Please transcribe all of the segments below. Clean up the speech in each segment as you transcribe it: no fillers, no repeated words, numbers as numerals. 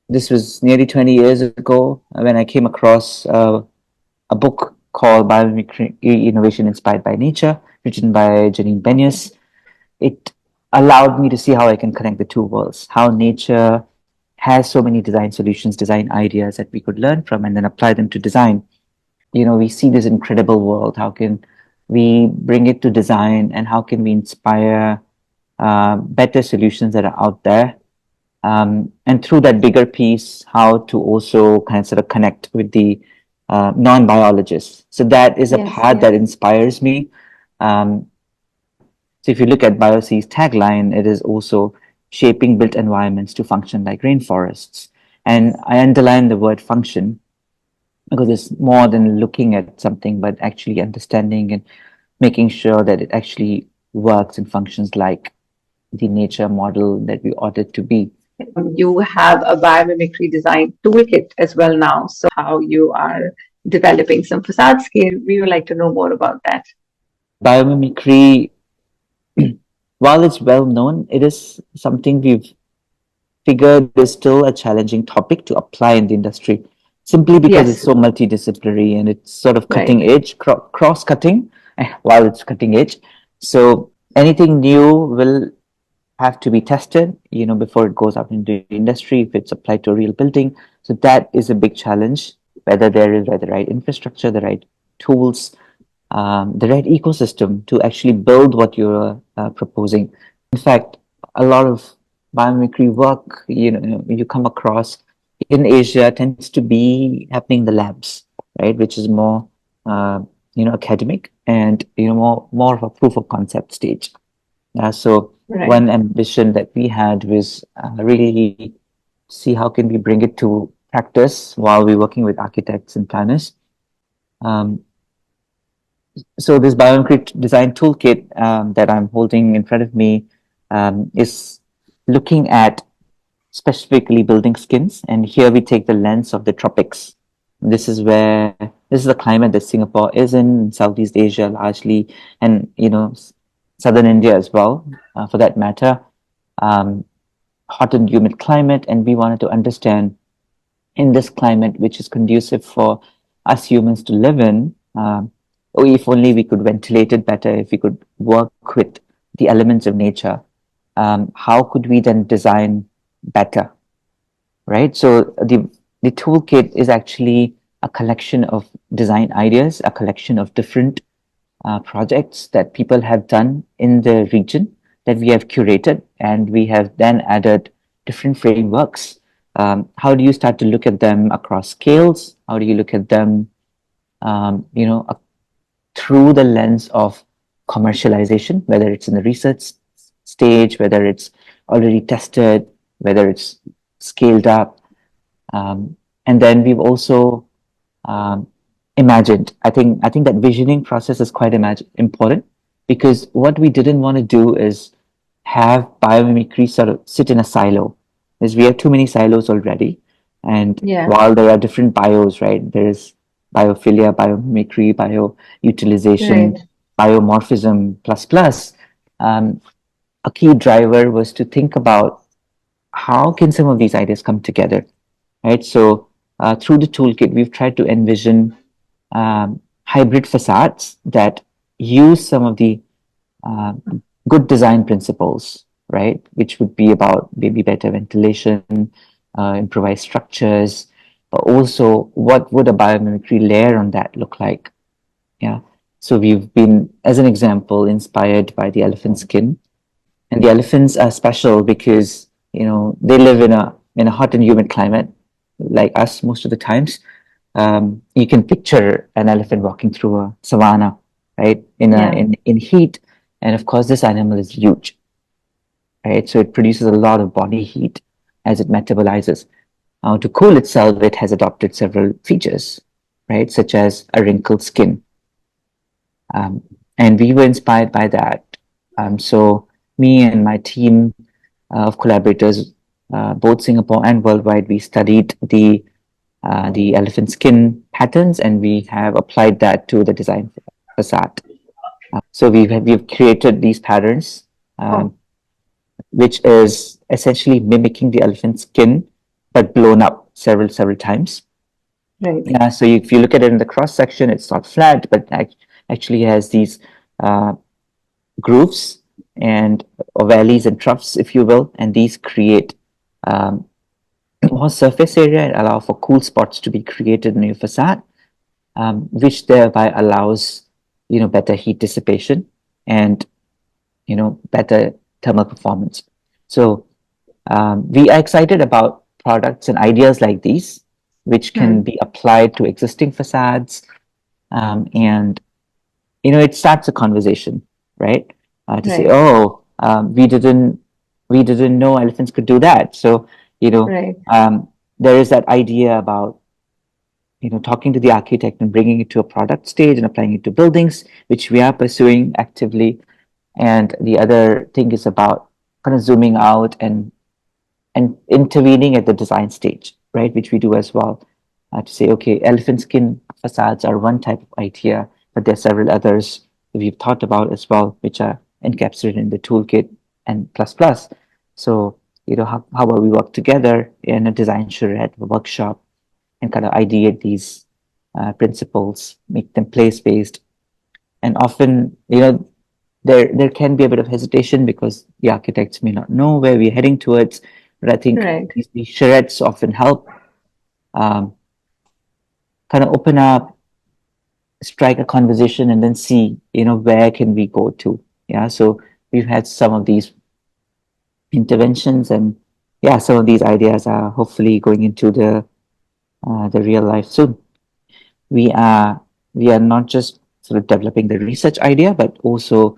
This was nearly 20 years ago when I came across a book called Biomimicry Innovation Inspired by Nature, written by Janine Benyus. It allowed me to see how I can connect the two worlds, how nature has so many design solutions, design ideas that we could learn from and then apply them to design. We see this incredible world. How can we bring it to design, and how can we inspire better solutions that are out there? And through that bigger piece, how to also kind of sort of connect with the non-biologists. So that is a Yes, part yes. that inspires me. Um, so if you look at bioSEA's tagline, it is also shaping built environments to function like rainforests. And I underline the word function because it's more than looking at something, but actually understanding and making sure that it actually works and functions like the nature model that we ought it to be. You have a biomimicry design toolkit as well now. So how you are developing some facade scale, we would like to know more about that. Biomimicry, while it's well known, it is something we've figured is still a challenging topic to apply in the industry, simply because it's Yes, so multidisciplinary and it's sort of right. cutting edge, cross cutting, while it's cutting edge. So anything new will have to be tested, before it goes out into the industry, if it's applied to a real building. So that is a big challenge, whether there is the right infrastructure, the right tools, the right ecosystem to actually build what you're proposing. In fact, a lot of biomimicry work, you come across in Asia tends to be happening in the labs, right? Which is more, academic and, more of a proof of concept stage. So Right. one ambition that we had was really see how can we bring it to practice while we're working with architects and planners. Um, so this biometric design toolkit that I'm holding in front of me is looking at specifically building skins, and here we take the lens of the tropics. This is the climate that Singapore is in Southeast Asia largely, and southern India as well, for that matter. Um, Hot and humid climate, and we wanted to understand in this climate, which is conducive for us humans to live in. Or if only we could ventilate it better, if we could work with the elements of nature, how could we then design better, right? So the toolkit is actually a collection of design ideas, a collection of different projects that people have done in the region that we have curated, and we have then added different frameworks. How do you start to look at them across scales? How do you look at them, through the lens of commercialization, whether it's in the research stage, whether it's already tested, whether it's scaled up, and then we've also um, imagined. I think that visioning process is quite important, because what we didn't want to do is have biomimicry sort of sit in a silo, because we have too many silos already. And Yeah, while there are different bios, right? There is biophilia, biomimicry, right. bioutilization, biomorphism, plus plus. Um, a key driver was to think about how can some of these ideas come together, right? So through the toolkit, we've tried to envision hybrid facades that use some of the uh, good design principles, right? Which would be about maybe better ventilation, improvised structures, but also what would a biomimicry layer on that look like? Yeah. So we've been, as an example, inspired by the elephant skin, and the elephants are special because they live in a hot and humid climate like us most of the times. You can picture an elephant walking through a savanna, right? Yeah. In heat, and of course, this animal is huge, right? So it produces a lot of body heat as it metabolizes. To cool itself, it has adopted several features, right? Such as a wrinkled skin, um, and we were inspired by that. So me and my team of collaborators, both Singapore and worldwide, we studied the elephant skin patterns, and we have applied that to the design facade. So we've created these patterns, Oh, which is essentially mimicking the elephant skin, but blown up several times. Right. Yeah, so if you look at it in the cross section, it's not flat, but actually has these uh, grooves and or valleys and troughs, if you will, and these create um, more surface area and allow for cool spots to be created in your facade, which thereby allows better heat dissipation and better thermal performance. So we are excited about products and ideas like these, which can Hmm. be applied to existing facades, and it starts a conversation, right? To say, Right. oh, we didn't know elephants could do that. So you know, Right. um, there is that idea about talking to the architect and bringing it to a product stage and applying it to buildings, which we are pursuing actively. And the other thing is about kind of zooming out and intervening at the design stage, right? Which we do as well, to say, okay, elephant skin facades are one type of idea, but there are several others that we've thought about as well, which are encapsulated in the toolkit and plus plus. So, how about we work together in a design charrette, a workshop, and kind of ideate these principles, make them place based. And often, there can be a bit of hesitation because the architects may not know where we're heading towards. But I think Right. these charrettes often help um, kind of open up, strike a conversation, and then see, where can we go to. Yeah. So we've had some of these interventions, and yeah, some of these ideas are hopefully going into the real life soon. we are we are not just sort of developing the research idea, but also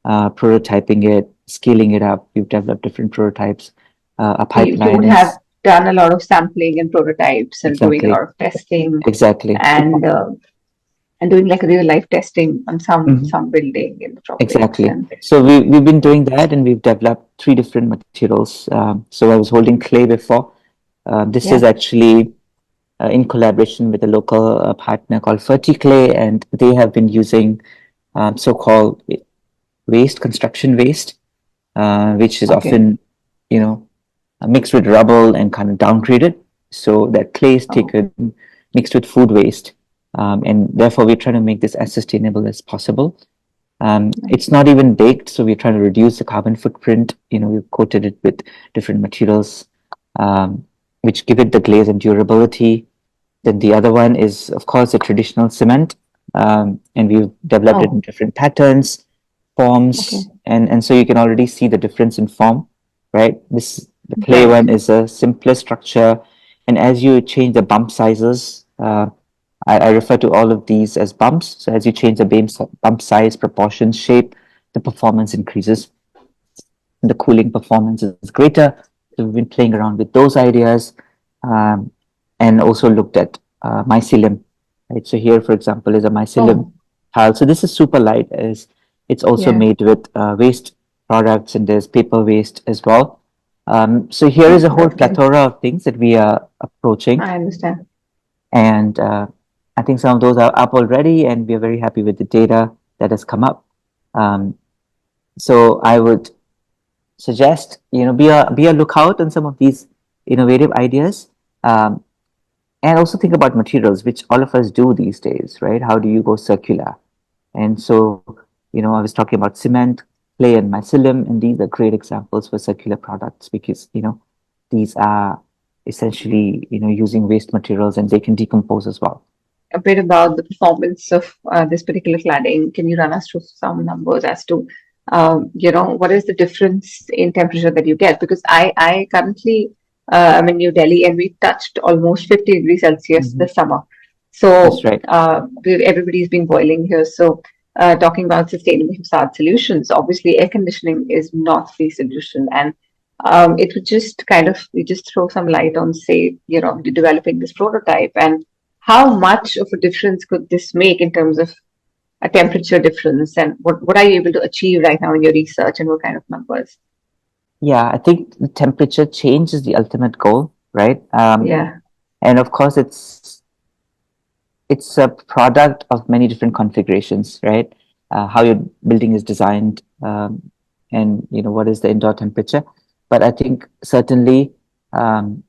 prototyping it, scaling it up. We've developed different prototypes. A So you pipeline would have is done a lot of sampling and prototypes and doing a lot exactly, of testing exactly, and doing like real life testing on Mhm. some building in the tropics Exactly. and So we've been doing that, and we've developed three different materials. So I was holding clay before. This is yeah. actually in collaboration with a local partner called Clay, and they have been using so-called waste, construction waste, which is Okay. often, you know, mixed with rubble and kind of downgraded. So that clay is Oh, taken, mixed with food waste, and therefore we're trying to make this as sustainable as possible. It's nice. not even baked, so we're trying to reduce the carbon footprint. We've coated it with different materials, um, which give it the glaze and durability. Then the other one is, of course, a traditional cement, and we've developed it in Oh, different patterns, okay. forms, and so you can already see the difference in form, right? The clay Right. one is a simpler structure, and as you change the bump sizes, I refer to all of these as bumps. So as you change the bump size, proportions, shape, the performance increases, and the cooling performance is greater. So we've been playing around with those ideas, um, and also looked at mycelium. Right. So here, for example, is a mycelium Oh, tile. So this is super light, as it's also yeah. made with waste products, and there's paper waste as well. So here is a whole That's nice. plethora of things that we are approaching, I understand. and I think some of those are up already, and we are very happy with the data that has come up. Um, so I would suggest, be a lookout on some of these innovative ideas, um, and also think about materials, which all of us do these days, right? How do you go circular? And so, I was talking about cement, clay, and mycelium, and these are great examples for circular products because these are essentially using waste materials, and they can decompose as well. A bit about the performance of this particular cladding. Can you run us through some numbers as to, what is the difference in temperature that you get? Because I currently, I'm in New Delhi and we touched almost 50 degrees Celsius Mhm. this summer. That's So right. everybody's been boiling here. So talking about sustainable facade solutions, obviously air conditioning is not the solution. And it would just kind of, we just throw some light on, say, developing this prototype and how much of a difference could this make in terms of a temperature difference and what are you able to achieve right now in your research and what kind of numbers? Yeah, I think the temperature change is the ultimate goal, right? Yeah. And of course, it's a product of many different configurations, right? How your building is designed, and what is the indoor temperature. But I think certainly, um,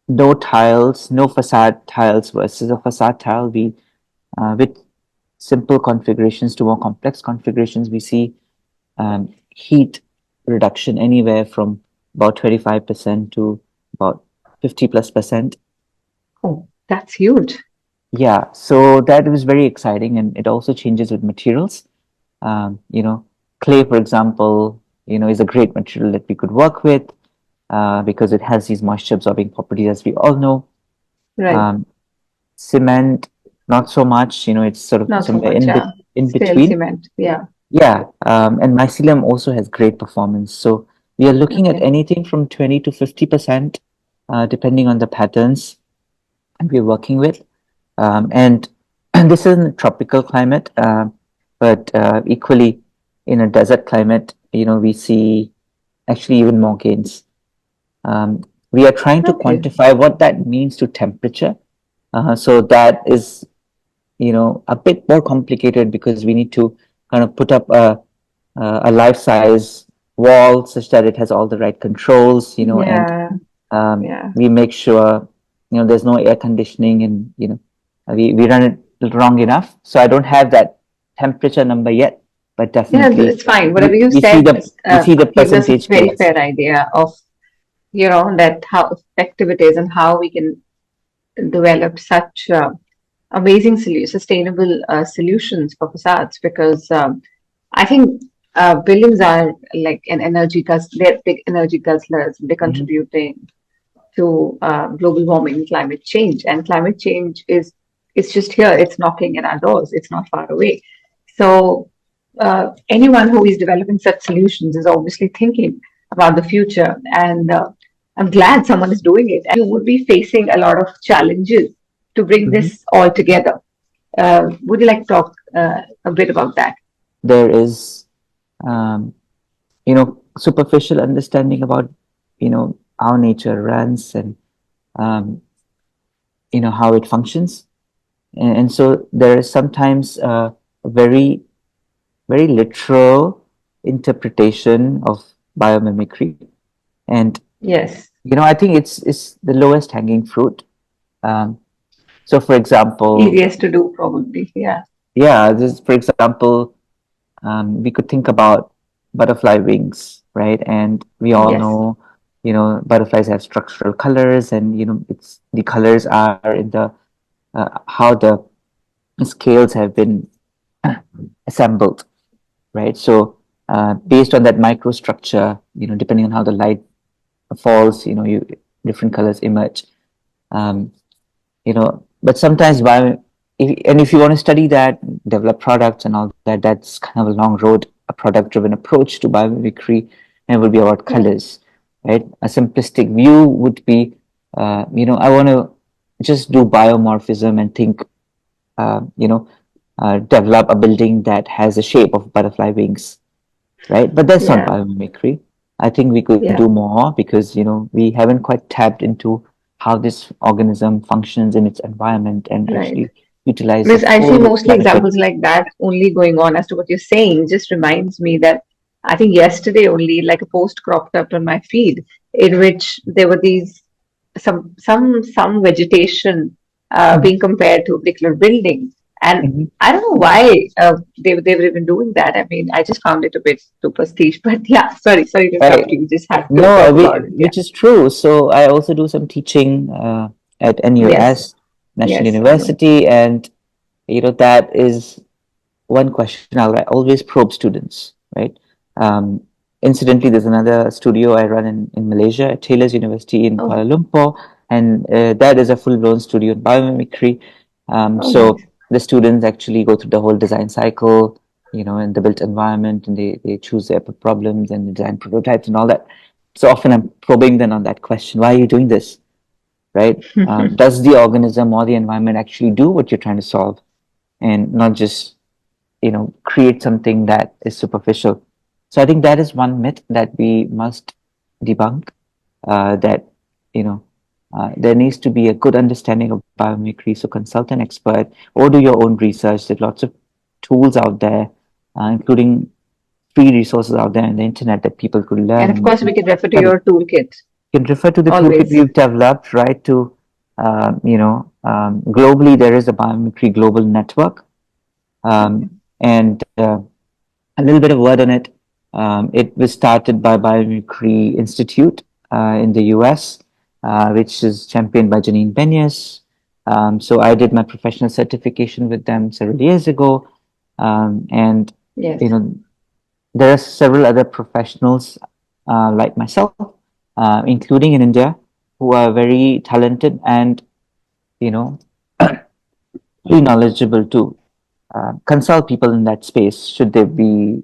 no tiles, no facade tiles versus a facade tile. We with simple configurations to more complex configurations, we see heat reduction anywhere from about 25% to about 50 plus percent. Oh, that's huge. Yeah, so that was very exciting, and it also changes with materials. You know, clay, for example, is a great material that we could work with because it has these moisture absorbing properties, as we all know. Right. Um, Cement, not so much. It's sort of Not so somewhere much. Yeah. in Still between. cement. Yeah. Yeah, and mycelium also has great performance. So we are looking at Okay. anything from 20 to 50%, depending on the patterns and we're working with. And this is in a tropical climate, but equally in a desert climate, we see actually even more gains. We are trying to Okay. quantify what that means to temperature. So that is, a bit more complicated because we need to kind of put up a life-size wall such that it has all the right controls, and Yeah. Yeah. we make sure there's no air conditioning, and we run it wrong enough. So I don't have that temperature number yet, but Yeah, definitely it's fine. Whatever we, you we see said the we see the gives us a percentage very gains. fair idea of, that how effective it is and how we can develop such amazing sustainable solutions for facades because I think buildings are like an energy they're big energy guzzlers. They're Mhm. contributing to global warming, climate change, and climate change is it's just here. It's knocking at our doors. It's not far away. So anyone who is developing such solutions is obviously thinking about the future, and I'm glad someone is doing it. And you would be facing a lot of challenges to bring Mhm. this all together. Would you like to talk a bit about that? There is um, superficial understanding about how nature runs and um, how it functions, and so there is sometimes a very literal interpretation of biomimicry, and Yes, I think it's the lowest hanging fruit. um, so for example, easiest to do probably. Yeah. yeah, this for example, we could think about butterfly wings, right? And we all Yes. know, butterflies have structural colors, and it's the colors are in the how the scales have been assembled, right? So based on that microstructure, depending on how the light falls, you different colors emerge. Um, but sometimes if you want to study that, develop products and all that, that's kind of a long road, a product-driven approach to biomimicry, and it will be about Yeah. colors, right? A simplistic view would be, I want to just do biomorphism and think, develop a building that has the shape of butterfly wings, right? But that's not Yeah. biomimicry. I think we could do Yeah. more because we haven't quite tapped into how this organism functions in its environment and Right. actually utilize the Miss, I see full mostly benefit. examples like that only going on as to what you're saying. Just reminds me that I think yesterday only, like a post cropped up on my feed, in which there were these some vegetation Mhm, being compared to a particular building, and mhm. I don't know why they were even doing that. I mean, I just found it a bit superstitious. But yeah, sorry to interrupt Right. you. We just had to No, talk about it. Yeah. which is true. So I also do some teaching at Yes. NUS, National Yes. I know. University, and that is one question I'll always probe students, right? Um, Incidentally, there's another studio I run in Malaysia at Taylor's University in Oh. Kuala Lumpur, and that is a full-blown studio in biomimicry. Oh, So nice. the students actually go through the whole design cycle, in the built environment, and they choose their problems and design prototypes and all that. So often I'm probing them on that question: Why are you doing this, right? Does the organism or the environment actually do what you're trying to solve, and not just create something that is superficial? So I think that is one myth that we must debunk, that you know there needs to be a good understanding of biomimicry. So consult an expert or do your own research. There's lots of tools out there, including free resources out there on the internet that people could learn And of and course, we can refer to study. your toolkit. You can refer to the toolkit Always. we've developed, right? To globally, there is a Biomimicry global network, Okay. and a little bit of word on it. It was started by Biomimicry Institute in the US, which is championed by Janine Benyus. So I did my professional certification with them several years ago, and you Yes. know there are several other professionals like myself, including in India, who are very talented and you know very knowledgeable too. Consult people in that space should there be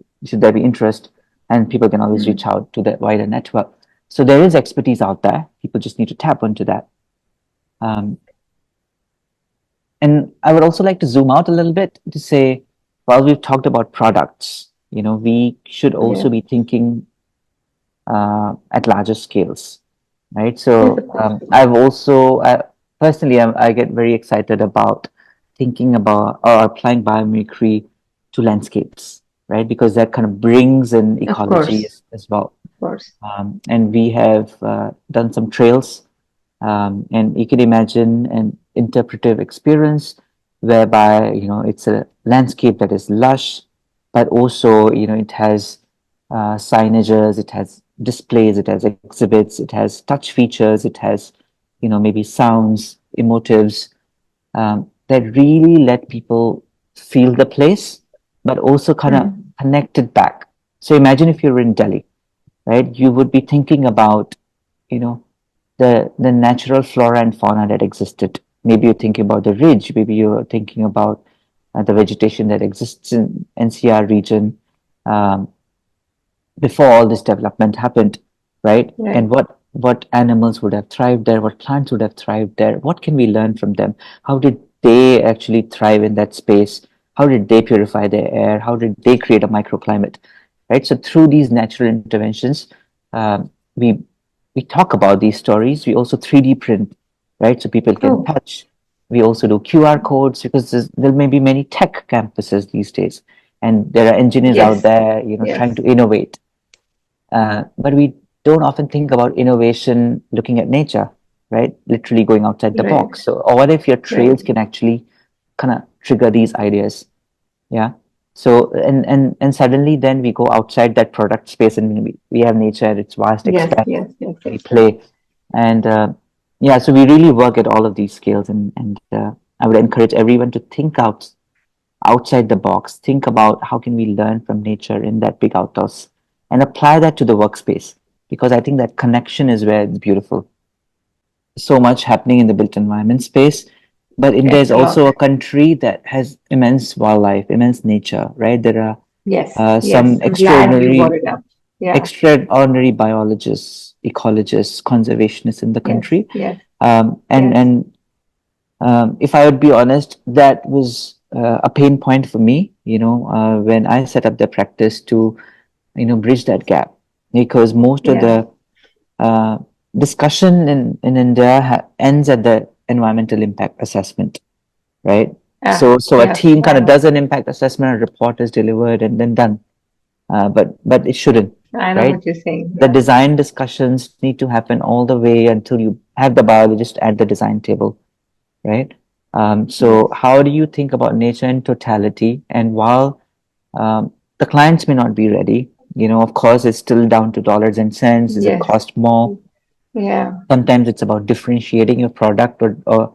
interest, and people can always reach Mm. out to the wider network. So there is expertise out there. People just need to tap into that. Um, and I would also like to zoom out a little bit to say, while we've talked about products, we should Yeah. also be thinking at larger scales, right? Yes, So of course. personally, I get very excited about thinking about or applying biomimicry to landscapes, right? Because that kind of brings in Of ecology course. as well. Of course. And we have done some trails, and you can imagine an interpretive experience whereby it's a landscape that is lush, but also it has signages, it has displays, it has exhibits, it has touch features, it has maybe sounds, emotives, that really let people feel the place, but also kind of Mm. connect it back. So imagine if you're in Delhi, right? You would be thinking about you know the natural flora and fauna that existed. Maybe you're thinking about the ridge. Maybe you're thinking about the vegetation that exists in NCR region um, before all this development happened, right? And Right. what animals would have thrived there? What plants would have thrived there? What can we learn from them? How did they actually thrive in that space? How did they purify their air? How did they create a microclimate? Right. So through these natural interventions, we talk about these stories. We also 3D print, right? So people can Oh, touch. We also do QR codes because there may be many tech campuses these days, and there are engineers out yes. there, trying Yes. to innovate. But we don't often think about innovation looking at nature, right? Literally going outside the Right. box. So, or what if your Right. trails can actually kind of trigger these ideas? Yeah. So, and suddenly then we go outside that product space and we have nature at its vast Yes. extent. Yes. Yes. We Yes. play. And yeah, so we really work at all of these scales. And I would encourage everyone to think outside the box, think about how can we learn from nature in that big outdoors and apply that to the workspace, because I think that connection is where it's beautiful. So much happening in the built environment space, but India Yes. is A also lot. a country that has immense wildlife, immense nature, right? There are Yes. some Yes. I'm glad you brought it up. Yeah. extraordinary biologists, ecologists, conservationists in the Yes. country. Yes. Yes. And if I would be honest, that was a pain point for me, when I set up the practice to, bridge that gap, because most of Yeah. the uh, discussion in India ends at the environmental impact assessment, right? Ah. So a Yeah. team I kind of know. does an impact assessment, a report is delivered, and then done. But it shouldn't, I know right? what you're saying. The Yeah. design discussions need to happen all the way until you have the biologist at the design table, right? So Yes. how do you think about nature in totality? And while the clients may not be ready, of course, it's still down to dollars and cents. Does it Yes. cost more? Yeah. Sometimes it's about differentiating your product or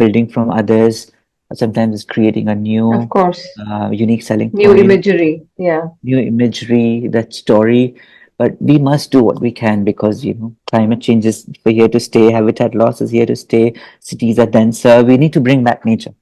building from others. Sometimes it's creating a Of new, course. unique selling New point, imagery. Yeah. new imagery, that story. But we must do what we can because, climate change is here to stay, habitat loss is here to stay, cities are denser. We need to bring back nature.